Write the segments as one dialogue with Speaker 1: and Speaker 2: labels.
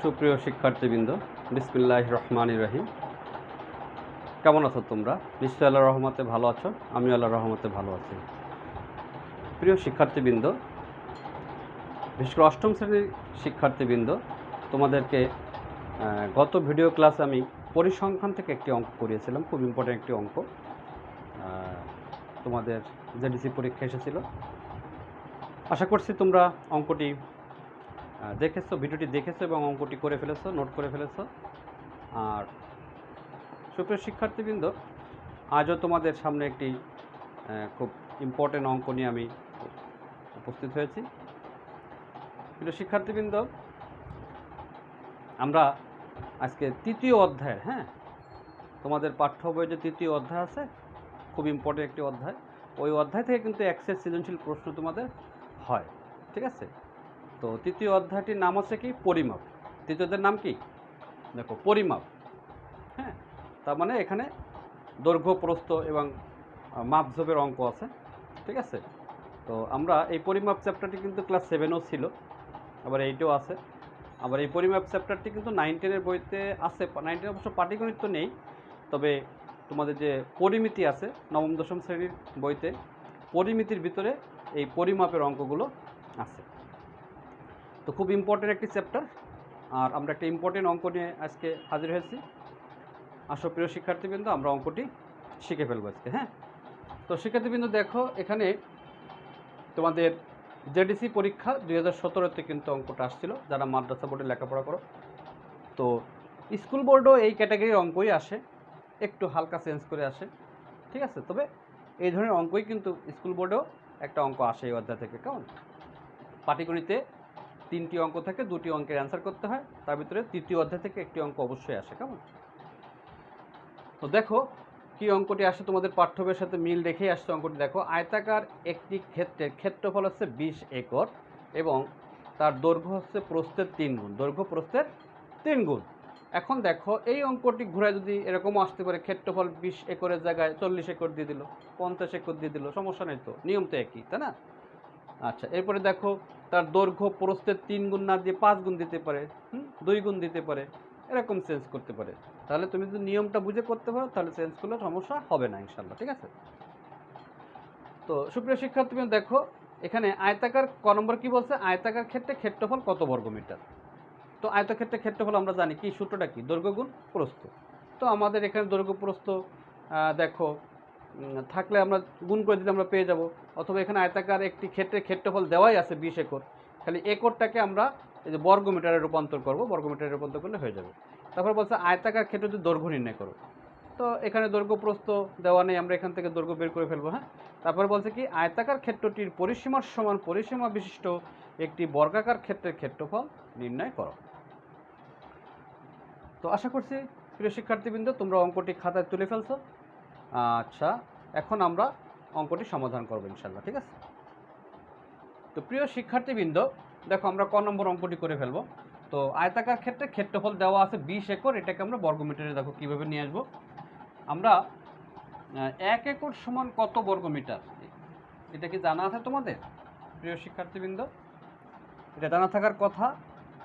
Speaker 1: সুপ্রিয় শিক্ষার্থীবৃন্দ, বিসমিল্লাহির রহমানির রহিম। কেমন আছো তোমরা? নিশ্চয়ই আল্লাহর রহমতে ভালো আছো। আমিও আল্লাহর রহমতে ভালো আছি। প্রিয় শিক্ষার্থীবৃন্দ, বিশেষ করে অষ্টম শ্রেণীর শিক্ষার্থীবৃন্দ, তোমাদেরকে গত ভিডিও ক্লাসে আমি পরিসংখ্যান থেকে একটি অঙ্ক করিয়েছিলাম, খুব ইম্পর্টেন্ট একটি অঙ্ক। তোমাদের জেডিসি পরীক্ষা এসেছিল। আশা করছি তোমরা অঙ্কটি দেখেছো, ভিডিওটি দেখেছো এবং অঙ্কটি করে ফেলেছো, নোট করে ফেলেছো। আর সুপ্রিয় শিক্ষার্থীবৃন্দ, আজও তোমাদের সামনে একটি খুব ইম্পর্টেন্ট অঙ্ক নিয়ে আমি উপস্থিত হয়েছি। প্রিয় শিক্ষার্থীবৃন্দ, আমরা আজকে তৃতীয় অধ্যায়ের তোমাদের পাঠ্য বইয়ে যে তৃতীয় অধ্যায় আছে, খুব ইম্পর্টেন্ট একটি অধ্যায়। ওই অধ্যায় থেকে কিন্তু এক্সেস সৃজনশীল প্রশ্ন তোমাদের হয়, ঠিক আছে? তো তৃতীয় অধ্যায়টির নাম হচ্ছে কি? পরিমাপ। তৃতীয় অধ্যায়ের নাম কি? দেখো, পরিমাপ। তার মানে এখানে দৈর্ঘ্য, প্রস্থ এবং মাপঝোপের অঙ্ক আছে, ঠিক আছে? তো আমরা এই পরিমাপ চ্যাপ্টারটি কিন্তু ক্লাস 7-ও ছিল, আবার 8-ও আছে। আবার এই পরিমাপ চ্যাপ্টারটি কিন্তু 9-10-এর বইতে আছে। 9-10 অবশ্য পাটিগণিত তো নেই, তবে তোমাদের যে পরিমিতি আছে নবম দশম শ্রেণীর বইতে, পরিমিতির ভিতরে এই পরিমাপের অঙ্কগুলো আছে। তো খুব ইম্পর্টেন্ট একটি চ্যাপ্টার, আর আমরা একটা ইম্পর্টেন্ট অঙ্ক নিয়ে আজকে হাজির হয়েছি। আসো প্রিয় শিক্ষার্থীবৃন্দ, আমরা অঙ্কটি শিখে ফেলবো আজকে। তো শিক্ষার্থীবৃন্দ দেখো, এখানে তোমাদের জেডিসি পরীক্ষা 2017-তে কিন্তু অঙ্কটা আসছিল, যারা মাদ্রাসা বোর্ডে লেখাপড়া করো। তো স্কুল বোর্ডও এই ক্যাটাগরির অঙ্কই আসে, একটু হালকা চেঞ্জ করে আসে, ঠিক আছে? তবে এই ধরনের অঙ্কই কিন্তু স্কুল বোর্ডেও একটা অঙ্ক আসে এই অধ্যায় থেকে। কেমন? পাটিগণিতে 3টি অঙ্ক থেকে 2টি অঙ্কের অ্যান্সার করতে হয়, তার ভিতরে তৃতীয় অধ্যায় থেকে একটি অঙ্ক অবশ্যই আসে। কেমন? তো দেখো কি অঙ্কটি আসে, তোমাদের পাঠ্য বইয়ের সাথে মিল রেখেই আসছে অঙ্কটি। দেখো, আয়তাকার একটি ক্ষেত্রের ক্ষেত্রফল হচ্ছে 20 একর এবং তার দৈর্ঘ্য হচ্ছে প্রস্থের 3 গুণ। দৈর্ঘ্য প্রস্থের 3 গুণ। এখন দেখো, এই অঙ্কটি ঘুরে যদি এরকমও আসতে পারে, ক্ষেত্রফল 20 একরের জায়গায় 40 একর দিয়ে দিল, 50 একর দিয়ে দিল, সমস্যা নেই তো, নিয়ম তো একই, তাই না? আচ্ছা, এরপরে দেখো, তার দৈর্ঘ্য প্রস্থের 3 গুণ না দিয়ে 5 গুণ দিতে পারে, 2 গুণ দিতে পারে, এরকম চেঞ্জ করতে পারে। তাহলে তুমি যদি নিয়মটা বুঝে করতে পারো, তাহলে চেঞ্জ করলে সমস্যা হবে না ইনশাল্লাহ, ঠিক আছে? তো সুপ্রিয় শিক্ষার্থীবৃন্দ, দেখো এখানে আয়তাকার ক নম্বর কি বলছে? আয়তাকার ক্ষেত্রে ক্ষেত্রফল কত বর্গমিটার। তো আয়তক্ষেত্রের ক্ষেত্রফল আমরা জানি কি, সূত্রটা কি? দৈর্ঘ্য গুণ প্রস্থ। তো আমাদের এখানে দৈর্ঘ্য প্রস্থ দেখো থাকলে আমরা গুণ করে দিলে আমরা পেয়ে যাব। অথবা এখানে আয়তাকার একটি ক্ষেত্রের ক্ষেত্রফল দেওয়াই আছে 20 একর, খালি একরটাকে আমরা এই যে বর্গমিটারে রূপান্তর করব, বর্গমিটারে রূপান্তর করলে হয়ে যাবে। তারপর বলছে আয়তাকার ক্ষেত্রে যদি দৈর্ঘ্য নির্ণয় করো। তো এখানে দৈর্ঘ্য প্রস্থ দেওয়া নেই, আমরা এখান থেকে দৈর্ঘ্য বের করে ফেলবো। তারপরে বলছে কি, আয়তাকার ক্ষেত্রটির পরিসীমার সমান পরিসীমা বিশিষ্ট একটি বর্গাকার ক্ষেত্রের ক্ষেত্রফল নির্ণয় করো। তো আশা করছি প্রিয় শিক্ষার্থীবৃন্দ, তোমরা অঙ্কটি খাতায় তুলে ফেলছো। আচ্ছা, এখন আমরা অঙ্কটি সমাধান করবো ইনশাল্লাহ, ঠিক আছে? তো প্রিয় শিক্ষার্থীবৃন্দ, দেখো আমরা ক নম্বর অঙ্কটি করে ফেলবো। তো আয়তাকার ক্ষেত্রে ক্ষেত্রফল দেওয়া আছে 20 একর, এটাকে আমরা বর্গমিটারে দেখো কীভাবে নিয়ে আসবো। আমরা 1 একর সমান কত বর্গমিটার, এটা কি জানা আছে তোমাদের প্রিয় শিক্ষার্থীবৃন্দ? এটা জানা থাকার কথা,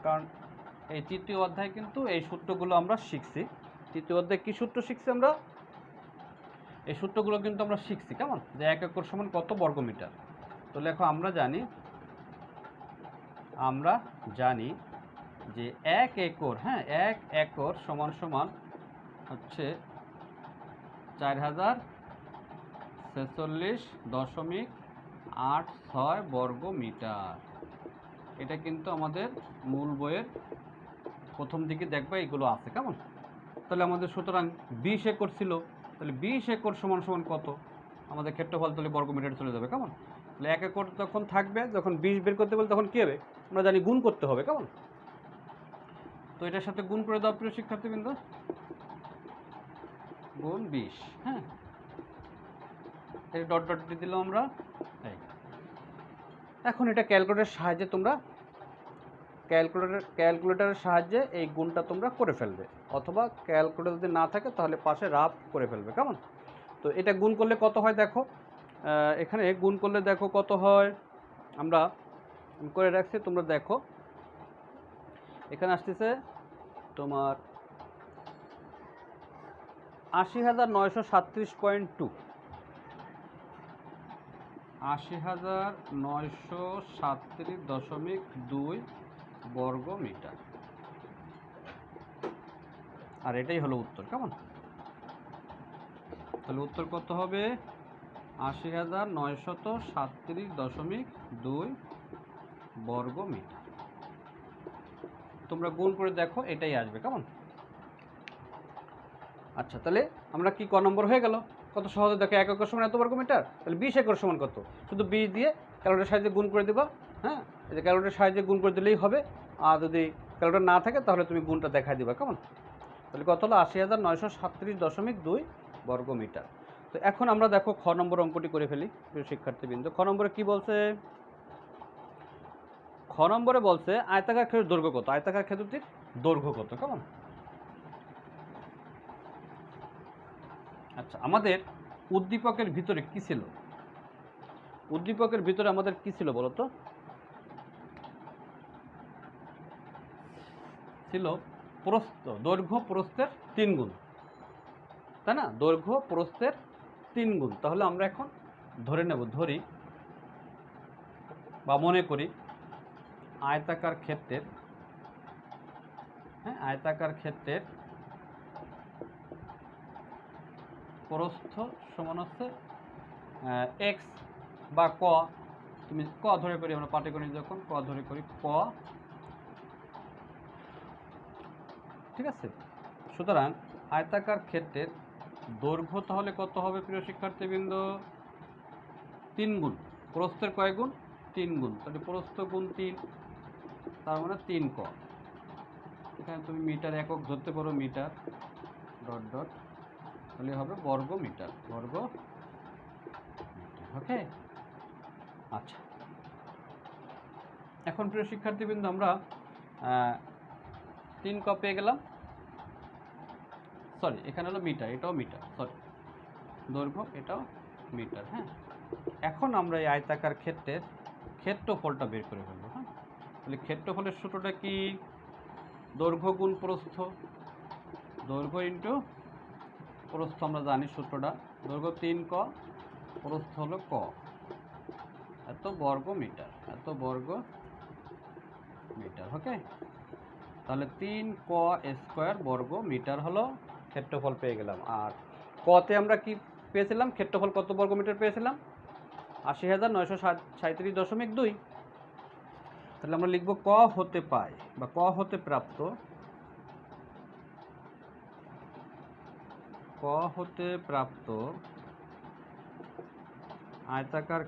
Speaker 1: কারণ এই তৃতীয় অধ্যায় কিন্তু এই সূত্রগুলো আমরা শিখছি। তৃতীয় অধ্যায় কী সূত্র শিখছি আমরা? এই সূত্রগুলো কিন্তু আমরা শিখছি। কেমন? যে 1 একর সমান কত বর্গমিটার। তো লেখো, আমরা জানি যে 1 একর 1 একর সমান সমান হচ্ছে 4046.86 বর্গমিটার। এটা কিন্তু আমাদের মূল বইয়ের প্রথম দিকে দেখবে এগুলো আছে। কেমন? তাহলে আমাদের সুতরাং 20 একর ছিল, তাহলে 20 একর সমান সমান কত? আমাদের ক্ষেত্রফল তাহলে বর্গমিটারে চলে যাবে। কেমন? তাহলে 1 একর তখন থাকবে, যখন 20 বের করতে বলে তখন কী হবে? আমরা জানি গুণ করতে হবে। কেমন? তো এটার সাথে গুণ করে দাও প্রিয় শিক্ষার্থীবৃন্দ, গুণ 20। এই ডট ডট দিয়ে দিলাম আমরা। এখন এটা ক্যালকুলেটরের সাহায্যে তোমরা ক্যালকুলেটরের সাহায্যে এই গুণটা তোমরা করে ফেলবে, অথবা ক্যালকুলেটর যদি না থাকে তাহলে পাশে রাফ করে ফেলবে। কেমন? তো এটা গুণ করলে কত হয় দেখো, এখানে গুণ করলে দেখো কত হয়, আমরা করে রাখছি, তোমরা দেখো এখানে আসতেছে তোমার 80,937.2, 80,937.2 বর্গ মিটার। আর এটাই হলো উত্তর। কেমন? তাহলে উত্তর কত হবে? 80,937.2 বর্গ মিটার। তোমরা গুণ করে দেখো, এটাই আসবে। কেমন? আচ্ছা, তাহলে আমরা কি ক নম্বর হয়ে গেল? কত সহজে দেখো, 1 একর সমান এত বর্গ মিটার, তাহলে 20 একর সমান কত? শুধু 20 দিয়ে ক্যালকুলেটরের সাহায্যে গুণ করে দেবা। হ্যাঁ, এই যে ক্যালকুলেটরের সাহায্যে গুণ করে দিলেই হবে। আর যদি ক্যালকুলেটর না থাকে তাহলে তুমি গুণটা দেখাই দিবা। কেমন? তাহলে কত হলো? 80,937.2 বর্গ মিটার। তো এখন আমরা দেখো খ নম্বর অঙ্কটি করে ফেলি প্রিয় শিক্ষার্থীবৃন্দ। খ নম্বরে কি বলছে? খ নম্বরে বলছে আয়তাকার ক্ষেত্রের দৈর্ঘ্য কত? আয়তাকার ক্ষেত্রটির দৈর্ঘ্য কত? কেমন? আচ্ছা, আমাদের উদ্দীপকের ভিতরে কি ছিল? উদ্দীপকের ভিতরে আমাদের কি ছিল বলো তো? ছিল প্রস্থ, দৈর্ঘ্য প্রস্থের 3 গুণ, তাই না? দৈর্ঘ্য প্রস্থের 3 গুণ। তাহলে আমরা এখন ধরে নেব, ধরি বা মনে করি আয়তাকার ক্ষেত্রের, হ্যাঁ, আয়তাকার ক্ষেত্রের প্রস্থ সমান হচ্ছে এক্স বা ক। তুমি ক ধরে করি, আমরা পাটিগণিত যখন ক ধরে করি, ক, ঠিক আছে? সুতরাং আয়তাকার ক্ষেত্রের দৈর্ঘ্য তাহলে কত হবে প্রিয় শিক্ষার্থীবৃন্দ? 3 গুণ। প্রস্থের কয় গুণ? 3 গুণ। তাহলে প্রস্থ গুণ 3, তার মানে 3 ক। এখানে তুমি মিটার একক ধরতে পারো, মিটার ডট ডট, তাহলে হবে বর্গ মিটার, বর্গ মিটার। ওকে, আচ্ছা। এখন প্রিয় শিক্ষার্থীবৃন্দ আমরা 3 ক পেয়ে গেলাম। সরি, এখানে হলো মিটার, এটাও মিটার, সরি, দৈর্ঘ্য এটাও মিটার। হ্যাঁ, এখন আমরা এই আয়তাকার ক্ষেত্রের ক্ষেত্রফলটা বের করে ফেলবো। হ্যাঁ, তাহলে ক্ষেত্রফলের সূত্রটা কি? দৈর্ঘ্য গুণ প্রস্থ, দৈর্ঘ্য ইন্টু প্রস্থ আমরা জানি সূত্রটা। দৈর্ঘ্য 3 ক, প্রস্থ হলো ক, এত বর্গ মিটার, এত বর্গ মিটার। ওকে, তাহলে 3 ক স্কোয়ার বর্গ মিটার হলো ক্ষেত্রফল পেয়ে গেলাম। আর কতে আমরা কি পেয়েছিলাম? ক্ষেত্রফল কত বর্গ মিটার পেয়েছিলাম? 80,937.2। তাহলে আমরা লিখব ক হতে পায় বা ক হতে প্রাপ্ত, ক হতে প্রাপ্ত আয়তাকার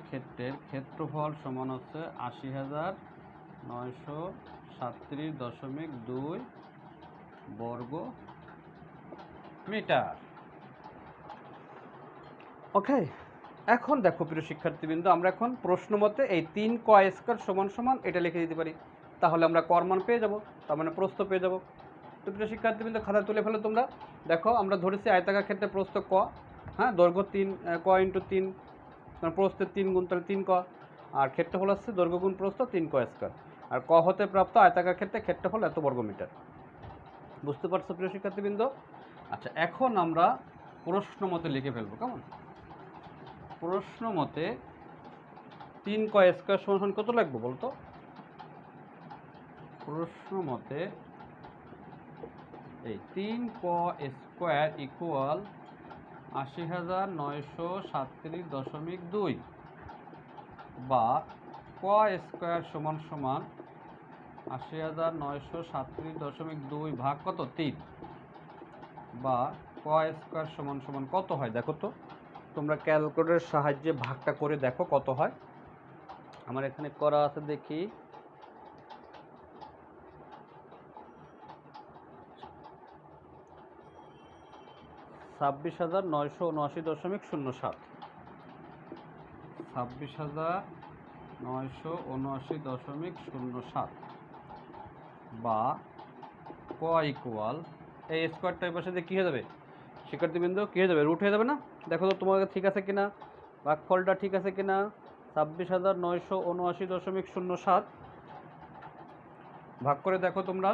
Speaker 1: ক্ষেত্রের ক্ষেত্রফল সমান হচ্ছে 80,937.2 বর্গ মিটার। ওকে, এখন দেখো প্রিয় শিক্ষার্থীবৃন্দ, আমরা এখন প্রশ্ন মতে এই 3 ক স্কয়ার সমান সমান এটা লিখে দিতে পারি। তাহলে আমরা কর মান পেয়ে যাব, তার মানে প্রস্থ পেয়ে যাব। তো প্রিয় শিক্ষার্থীবৃন্দ, খাতা তুলে ফেলো তোমরা। দেখো, আমরা ধরেছি আয়তাকার ক্ষেত্রে প্রস্থ ক, হ্যাঁ, দৈর্ঘ্য 3 ক ইন্টু 3, মানে প্রস্থের 3 গুণ, তাহলে 3 ক। আর ক্ষেত্রফল হচ্ছে দৈর্ঘ্য গুণ প্রস্থ 3 ক স্কয়ার। আর ক হতে প্রাপ্ত আয়তাকার ক্ষেত্রে ক্ষেত্রফল এত বর্গ মিটার। বুঝতে পারছো প্রিয় শিক্ষার্থীবৃন্দ? আচ্ছা, এখন আমরা প্রশ্ন মতে লিখে ফেলবো। কেমন? প্রশ্ন মতে 3 ক স্কয়ার সমান কত লাগবে বলতো? প্রশ্ন মতে এই 3 ক স্কয়ার ইকুয়াল 80,937.2 বা ক স্কয়ার সমান সমান 80,937.2 ভাগ কত? 3, বা ক স্কয়ার সমান সমান কত হয় দেখো তো। তোমরা ক্যালকুলেটরের সাহায্যে ভাগটা করে দেখো কত হয়। আমার এখানে করা আছে, দেখি। ছাব্বিশ হাজার 979.07, 26,979.07 বা ক ইকুয়াল, এই স্কোয়ারটা এই পাশে দিয়ে কী হয়ে যাবে? শিক্ষার্থীবৃন্দ কী হয়ে যাবে? রুট হয়ে যাবে না? দেখো তো তোমার ঠিক আছে কিনা, ভাগফলটা ঠিক আছে কিনা। 26,979.07 ভাগ করে দেখো তোমরা,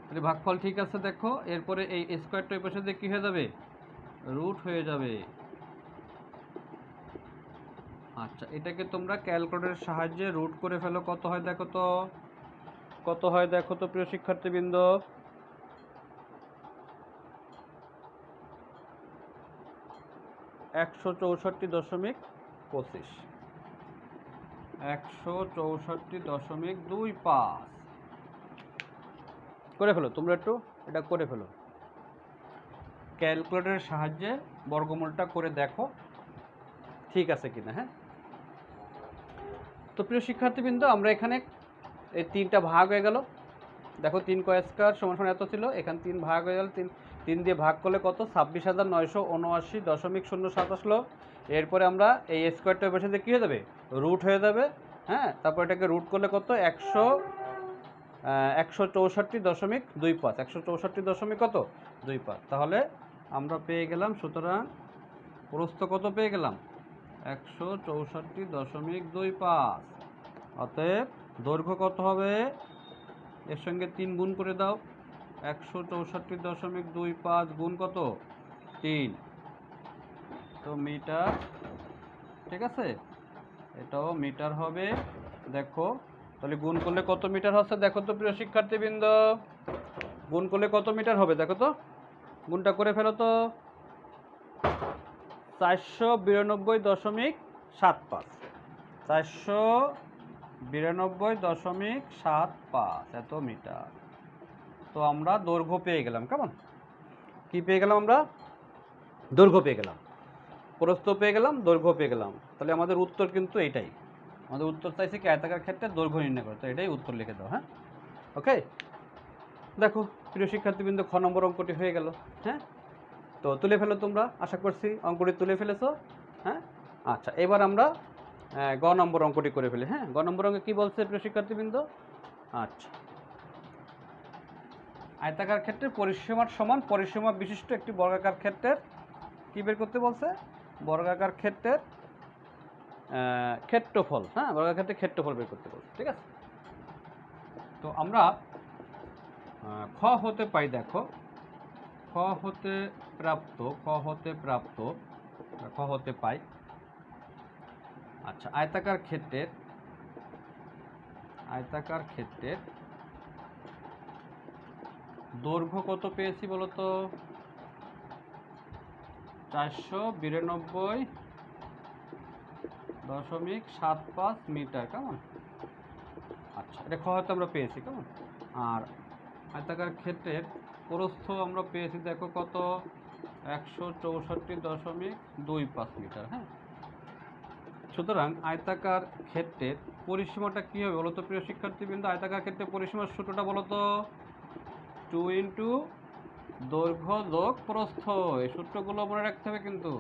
Speaker 1: যদি ভাগফল ঠিক আছে দেখো, এরপরে এই স্কোয়ারটা ওই পাশে দিয়ে কী হয়ে যাবে? রুট হয়ে যাবে। আচ্ছা, এটাকে তোমরা ক্যালকুলেটরের সাহায্যে রুট করে ফেলো, কত হয় দেখো তো, কত হয় দেখো তো প্রিয় শিক্ষার্থীবৃন্দ। 164.25, 164.25 করে ফেলো তোমরা, একটু এটা করে ফেলো ক্যালকুলেটরের সাহায্যে, বর্গমূলটা করে দেখো ঠিক আছে কিনা। হ্যাঁ, তো প্রিয় শিক্ষার্থীবৃন্দ আমরা এখানে এই 3টা ভাগ হয়ে গেল, দেখো 3 স্কয়ার সমান সমান এত ছিল, এখানে 3 ভাগ হয়ে গেল, 3 দিয়ে ভাগ করলে কত? 26,979.07 আসলো। এরপরে আমরা এই স্কোয়ারটা বসে দিয়ে কী হয়ে যাবে? রুট হয়ে যাবে। হ্যাঁ, তারপর এটাকে রুট করলে কত? 164.25, 164.25 তাহলে আমরা পেয়ে গেলাম, সুতরাং প্রস্থ কত পেয়ে গেলাম? 164.25। অতএব দৈর্ঘ্য কত হবে? এর সঙ্গে 3 গুণ করে দাও, 164.25 গুণ কত? 3, তো মিটার। ঠিক আছে, এটাও মিটার হবে। দেখো তাহলে গুণ করলে কত মিটার হচ্ছে দেখো তো প্রিয় শিক্ষার্থীবৃন্দ, গুণ করলে কত মিটার হবে দেখো তো, গুণটা করে ফেলো তো। 492.75, 492.75 এত মিটার। তো আমরা দৈর্ঘ্য পেয়ে গেলাম। কেমন, কি পেয়ে গেলাম আমরা? দৈর্ঘ্য পেয়ে গেলাম, প্রস্থ পেয়ে গেলাম, দৈর্ঘ্য পেয়ে গেলাম। তাহলে আমাদের উত্তর কিন্তু এইটাই, আমাদের উত্তর চাইছে কি আয়তাকার ক্ষেত্রে দৈর্ঘ্য নির্ণয় করতে, এটাই উত্তর লিখে দাও। হ্যাঁ, ওকে। দেখো প্রিয় শিক্ষার্থীবৃন্দ, খ নম্বর অঙ্কটি হয়ে গেল। হ্যাঁ, তো তুলে ফেলো তোমরা, আশা করছি অঙ্কটি তুলে ফেলেছো। হ্যাঁ, আচ্ছা, এবার আমরা গ নম্বর অঙ্কটি করে ফেলি। হ্যাঁ, গ নম্বর অঙ্কে কী বলছে প্রিয় শিক্ষার্থীবৃন্দ? আচ্ছা, আয়তাকার ক্ষেত্রে পরিসীমার সমান পরিসীমা বিশিষ্ট একটি বর্গাকার ক্ষেত্রের কী বের করতে বলছে? বর্গাকার ক্ষেত্রের ক্ষেত্রফল। হ্যাঁ, বর্গাকার ক্ষেত্রে ক্ষেত্রফল বের করতে বলছে। ঠিক আছে, তো আমরা খ হতে পাই, দেখো খ হতে পাই। আচ্ছা, আয়তাকার ক্ষেত্রের দৈর্ঘ্য কত পেয়েছি বলো তো? 492.75 মিটার। কেমন, আচ্ছা, এটা খ হতে আমরা পেয়েছি। কেমন, আর আয়তাকার ক্ষেত্রের প্রস্থ আমরা পেয়েছি দেখো কত? 164.25 মিটার। হ্যাঁ, সুতরাং আয়তাকার ক্ষেত্রের পরিসীমাটা কী হবে বলো তো প্রিয় শিক্ষার্থীবৃন্দ? আয়তাকার ক্ষেত্রে পরিসীমার সূত্রটা বলো তো? 2 ইন্টু দৈর্ঘ্য যোগ প্রস্থ। এই সূত্রগুলো মনে রাখতে হবে কিন্তু।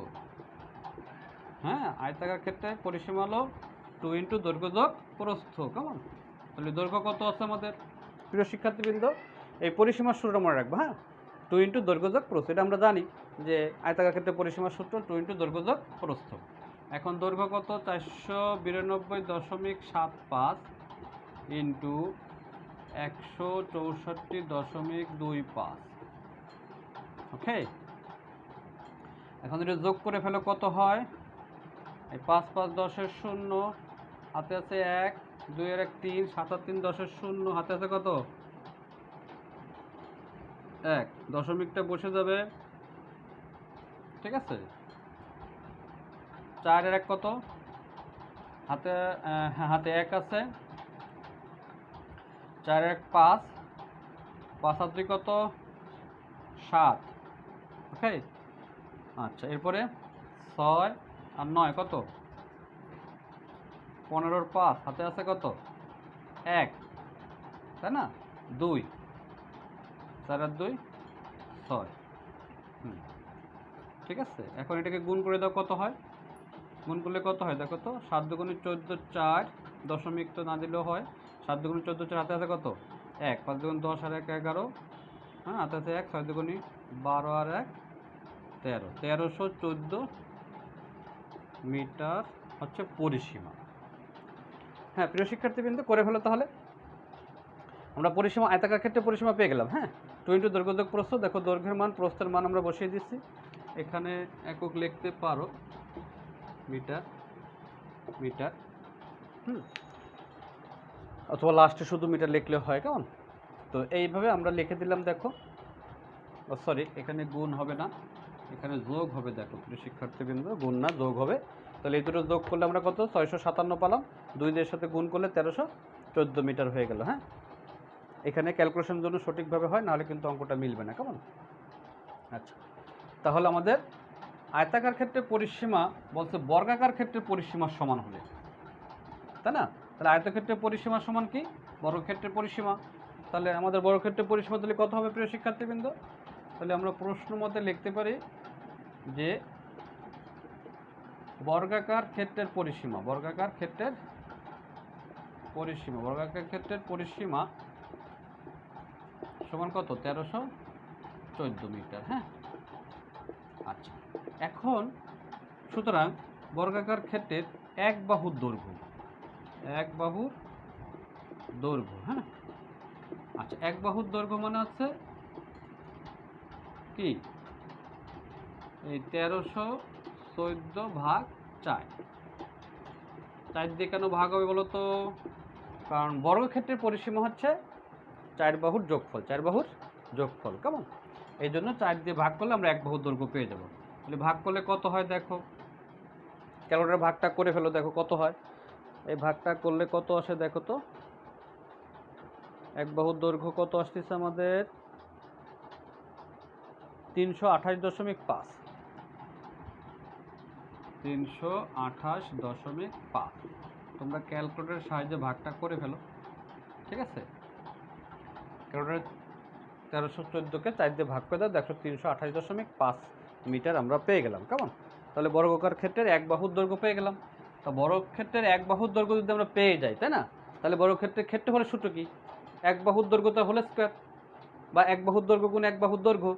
Speaker 1: হ্যাঁ, আয়তাকার ক্ষেত্রে পরিসীমা হলো 2 ইন্টু দৈর্ঘ্য যোগ প্রস্থ। কেমন, তাহলে দৈর্ঘ্য কত আছে আমাদের প্রিয় শিক্ষার্থীবৃন্দ? এই পরিসীমার সূত্রটা মনে রাখবো। হ্যাঁ, 2 ইন্টু দৈর্ঘ্য যোগ প্রস্থ, এটা আমরা জানি যে আয়তাকার ক্ষেত্রে পরিসীমার সূত্র 2 ইন্টু দৈর্ঘ্য যোগ প্রস্থ। এখন দৈর্ঘ্য কত? 492.75 ইন্টু 164.25। ওকে, এখন এটা যোগ করে ফেলো, কত হয়? এই 5 5 10 0, হাতে আছে 1, 2 এর 1 3, 7 আর 3 10 0, হাতে আছে কত? 1, দশমিকটা বসে যাবে। ঠিক আছে, 4 এর 1 কত? হাতে হাতে 1 আছে, 4 এর 1 5, 5 আর 2 কত? 7। ওকে, আচ্ছা, এরপরে 6 আর 9 কত? 15 আর 5, হাতে আছে কত? 1, তাই না? 2, 4 আর 2 6। ঠিক আছে, এখন এটাকে গুণ করে দাও, কত হয়? গুণ করলে কত হয় দেখো তো? 7 দুগুণে 14, 4, দশমিক তো না দিলেও হয়। 7 দুগুণে 14, 4, হাতে আছে কত? 1, 5 দুগুণ 10 আর 1 11, হ্যাঁ, হাতে হাতে 1, 6 দুগুণে 12 আর 1 13, 1314 মিটার হচ্ছে পরিসীমা। হ্যাঁ প্রিয় শিক্ষার্থীবৃন্দ, করে ফেলো তাহলে। আমরা পরিসীমা, আয়তাকার ক্ষেত্রে পরিসীমা পেয়ে গেলাম। হ্যাঁ, 2 দৈর্ঘ্য যোগ প্রস্থ, দেখো দৈর্ঘ্যের মান প্রস্থের মান আমরা বসিয়ে দিচ্ছি। এখানে একক লিখতে পারো মিটার, মিটার, অথবা লাস্টে শুধু মিটার লিখলে হয়, কেমন? তো এইভাবে আমরা লিখে দিলাম। দেখো, সরি, এখানে গুণ হবে না, এখানে যোগ হবে। দেখো প্রিয় শিক্ষার্থীবৃন্দ, গুণ না যোগ হবে। তাহলে এই দুটো যোগ করলে আমরা কত 657 পেলাম, 2 দিয়ে সাথে গুণ করলে 1314 মিটার হয়ে গেল। হ্যাঁ, এখানে ক্যালকুলেশনের জন্য সঠিকভাবে হয়, নাহলে কিন্তু অঙ্কটা মিলবে না, কেমন? আচ্ছা, তাহলে আমাদের আয়তাকার ক্ষেত্রে পরিসীমা বলছে বর্গাকার ক্ষেত্রে পরিসীমার সমান হলে, তাই না? তাহলে আয়তক্ষেত্রের পরিসীমা সমান কি বর্গক্ষেত্রের পরিসীমা। তাহলে আমাদের বর্গক্ষেত্রের পরিসীমা তাহলে কত হবে প্রিয় শিক্ষার্থীবৃন্দ? তাহলে আমরা প্রশ্ন মতে লিখতে পারি যে বর্গাকার ক্ষেত্রের পরিসীমা, বর্গাকার ক্ষেত্রের পরিসীমা, বর্গাকার ক্ষেত্রের পরিসীমা সমান কত 1314 মিটার। হ্যাঁ, আচ্ছা, এখন সুতরাং বর্গাকার ক্ষেত্রের এক বাহুর দৈর্ঘ্য, এক বাহুর দৈর্ঘ্য, হ্যাঁ, আচ্ছা, এক বাহুর দৈর্ঘ্য মানে হচ্ছে কি এই 1314 ভাগ 4। 4 দিয়ে কেন ভাগ হবে বলো তো? কারণ বর্গক্ষেত্রের পরিসীমা হচ্ছে 4 বাহুর যোগফল, 4 বাহুর যোগফল, কেমন? এই জন্য 4 দিয়ে ভাগ করলে আমরা এক বাহুর দৈর্ঘ্য পেয়ে যাব। তাহলে ভাগ করলে কত হয় দেখো, ক্যালকুলেটর ভাগটা করে ফেলো, দেখো কত হয়। এই ভাগটা করলে কত আসে দেখো তো, এক বাহুর দৈর্ঘ্য কত আসতেছে আমাদের 328.5, 328.5। তোমরা ক্যালকুলেটরের সাহায্যে ভাগটা করে ফেলো, ঠিক আছে? ক্যালকুলেটর 1314কে 4 দিয়ে ভাগ করে দাও, দেখো 328.5 মিটার আমরা পেয়ে গেলাম, কেমন? তাহলে বর্গাকার ক্ষেত্রের এক বাহুর দৈর্ঘ্য পেয়ে গেলাম। তা বর্গক্ষেত্রের এক বাহুর দৈর্ঘ্য যদি আমরা পেয়ে যাই, তাই না? তাহলে বর্গক্ষেত্রের ক্ষেত্রফলের সূত্র কি? এক বাহুর দৈর্ঘ্য তো হোল স্কয়ার, বা এক বাহুর দৈর্ঘ্য গুণ এক বাহুর দৈর্ঘ্য,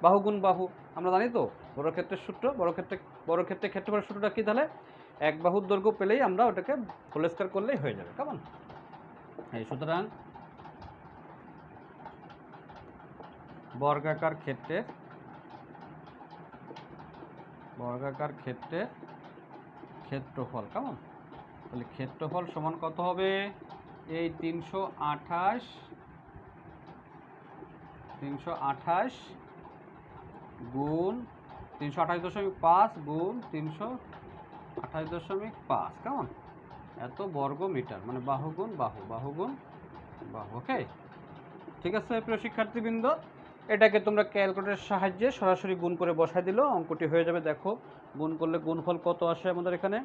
Speaker 1: বাহু গুণ বাহু। আমরা জানি তো বর্গক্ষেত্রের সূত্র, বর্গক্ষেত্রের ক্ষেত্রফলের সূত্রটা কি? তাহলে এক বাহুর দৈর্ঘ্য পেলেই আমরা ওটাকে হোল স্কয়ার করলেই হয়ে যাবে, কেমন? এই সুতরাং বর্গাকার ক্ষেত্রের ক্ষেত্রফল, কেমন? তাহলে ক্ষেত্রফল সমান কত হবে? এই 328 গুণ 328.5 গুণ 328.5, কেমন? এত বর্গ মিটার, মানে বাহু গুণ বাহু, বাহু গুণ বাহু। ওকে, ঠিক আছে প্রিয় শিক্ষার্থীবৃন্দ, এটাকে তোমরা ক্যালকুলেটরের সাহায্যে সরাসরি গুণ করে বসাই দিলেও অঙ্কটি হয়ে যাবে। দেখো গুণ করলে গুণফল কত আসে আমাদের এখানে?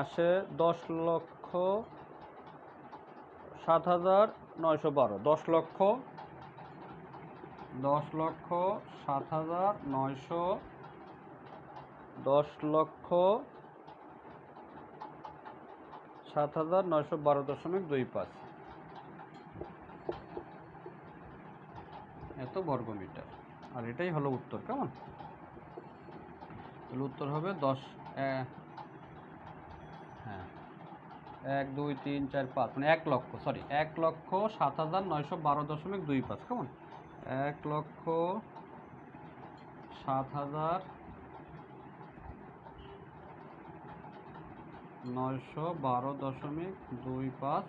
Speaker 1: আসে 10,07,912, 10,07,912.25 এত বর্গ মিটার। আর এটাই হলো উত্তর, কেমন? তাহলে উত্তর হবে 1, 2, 3, 4, 5, মানে 1,07,912.25, কেমন? 1,07,912.25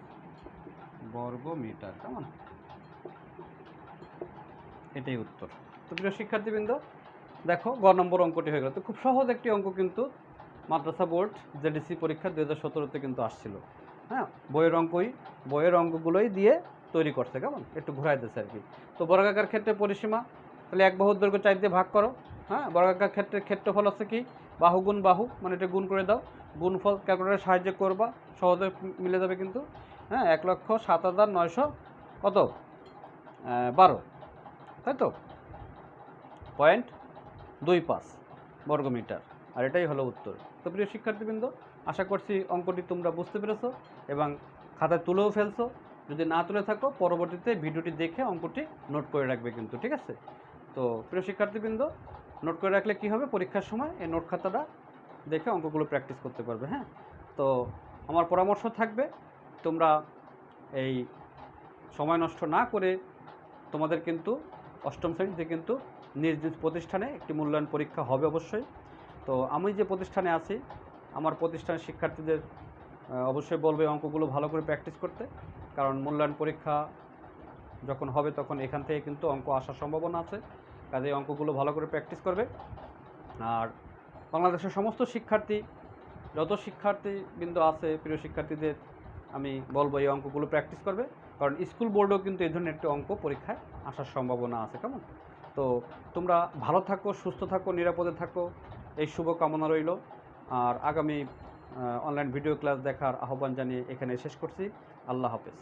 Speaker 1: বর্গ মিটার, কেমন? এটাই উত্তর। তো প্রিয় শিক্ষার্থীবৃন্দ, দেখো গ নম্বর অঙ্কটি হয়ে গেল। তো খুব সহজ একটি অঙ্ক, কিন্তু মাদ্রাসা বোর্ড জেডিসি পরীক্ষা 2017-তে কিন্তু আসছিল। হ্যাঁ, বইয়ের অঙ্কগুলোই দিয়ে তৈরি করছে, কেমন? একটু ঘুরাই দিচ্ছে আর কি। তো বর্গাকার ক্ষেত্রে পরিসীমা, তাহলে এক বাহুর দৈর্ঘ্য 4 দিয়ে ভাগ করো। হ্যাঁ, বর্গাকার ক্ষেত্রের ক্ষেত্রফল হচ্ছে কি বাহু গুণ বাহু, মানে এটা গুণ করে দাও। গুণফল ক্যালকুলেটরের সাহায্যে করবা, সহজে মিলে যাবে কিন্তু। হ্যাঁ, 1,07,900 কত 12, তাই তো 0.25 বর্গমিটার। আর এটাই হলো উত্তর। তো প্রিয় শিক্ষার্থীবৃন্দ, আশা করছি অঙ্কটি তোমরা বুঝতে পেরেছো এবং খাতায় তুলেও ফেলছো। যদি না তুলে থাকো পরবর্তীতে ভিডিওটি দেখে অঙ্কটি নোট করে রাখবে কিন্তু, ঠিক আছে? তো প্রিয় শিক্ষার্থীবৃন্দ, নোট করে রাখলে কি হবে, পরীক্ষার সময় এই নোট খাতাটা দেখে অঙ্কগুলো প্র্যাকটিস করতে পারবে। হ্যাঁ, তো আমার পরামর্শ থাকবে তোমরা এই সময় নষ্ট না করে তোমাদের কিন্তু অষ্টম শ্রেণীতে কিন্তু নিজ নিজ প্রতিষ্ঠানে একটি মূল্যায়ন পরীক্ষা হবে অবশ্যই। তো আমি যে প্রতিষ্ঠানে আছি, আমার প্রতিষ্ঠানের শিক্ষার্থীদের অবশ্যই বলবো এই অঙ্কগুলো ভালো করে প্র্যাকটিস করতে, কারণ মূল্যায়ন পরীক্ষা যখন হবে তখন এখান থেকে কিন্তু অঙ্ক আসার সম্ভাবনা আছে। কাজে অঙ্কগুলো ভালো করে প্র্যাকটিস করবে। আর বাংলাদেশের সমস্ত শিক্ষার্থী, যত শিক্ষার্থীবৃন্দ আছে, প্রিয় শিক্ষার্থীদের আমি বলবো এই অঙ্কগুলো প্র্যাকটিস করবে, কারণ স্কুল বোর্ডেও কিন্তু এই ধরনের একটি অঙ্ক পরীক্ষায় আসার সম্ভাবনা আছে। কেমন? তো তোমরা ভালো থাকো, সুস্থ থাকো, নিরাপদে থাকো, এই শুভ কামনা রইল। আর আগামী অনলাইন ভিডিও ক্লাস দেখার আহ্বান জানিয়ে এখানে শেষ করছি। আল্লাহ হাফেজ।